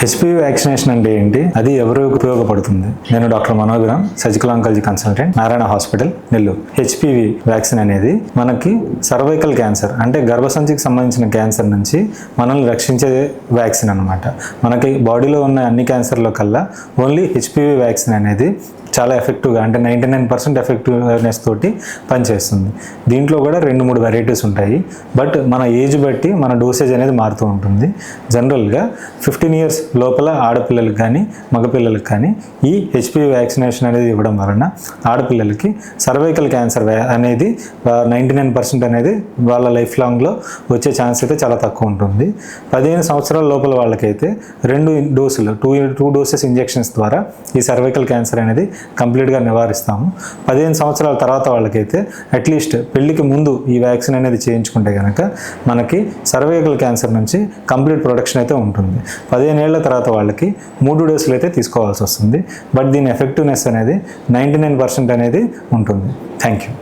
HPV vaccination అంటే ఏంటి, అది ఎవరికి ఉపయోగపడుతుంది? నేను doctor Manobhiram, surgical oncology consultant, Narayana hospital, Nellore. HPV vaccine అనేది మనకి సర్వైకల్ క్యాన్సర్ అంటే గర్భసంచికి సంబంధించిన క్యాన్సర్ నుంచి మనల్ని రక్షించే వ్యాక్సిన్ అనమాట. మనకి బాడీలో ఉన్న అన్ని క్యాన్సర్ల కల్లా ఓన్లీ హెచ్పివి వ్యాక్సిన్ అనేది చాలా ఎఫెక్టివ్గా అంటే 99% ఎఫెక్టివ్నెస్ తోటి పనిచేస్తుంది. దీంట్లో కూడా 2-3 వెరైటీస్ ఉంటాయి. బట్ మన ఏజ్ బట్టి మన డోసేజ్ అనేది మారుతూ ఉంటుంది. జనరల్గా 15 ఇయర్స్ లోపల ఆడపిల్లలకు కానీ మగపిల్లలకు కానీ ఈ హెచ్పివి వ్యాక్సినేషన్ అనేది ఇవ్వడం వలన ఆడపిల్లలకి సర్వైకల్ క్యాన్సర్ అనేది 99% అనేది వాళ్ళ లైఫ్ లాంగ్లో వచ్చే ఛాన్స్ అయితే చాలా తక్కువ ఉంటుంది. 15 సంవత్సరాల లోపల వాళ్ళకైతే 2 డోసులు 2 డోసెస్ ఇంజెక్షన్స్ ద్వారా ఈ సర్వైకల్ క్యాన్సర్ అనేది కంప్లీట్గా నివారిస్తాము. 15 సంవత్సరాల తర్వాత వాళ్ళకైతే అట్లీస్ట్ పెళ్లికి ముందు ఈ వ్యాక్సిన్ అనేది చేయించుకుంటే కనుక మనకి సర్వైకల్ క్యాన్సర్ నుంచి కంప్లీట్ ప్రొటెక్షన్ అయితే ఉంటుంది. 15 ఏళ్ల తర్వాత వాళ్ళకి 3 డోసులు అయితే తీసుకోవాల్సి వస్తుంది. బట్ దీని ఎఫెక్టివ్నెస్ అనేది 99% అనేది ఉంటుంది. Thank you.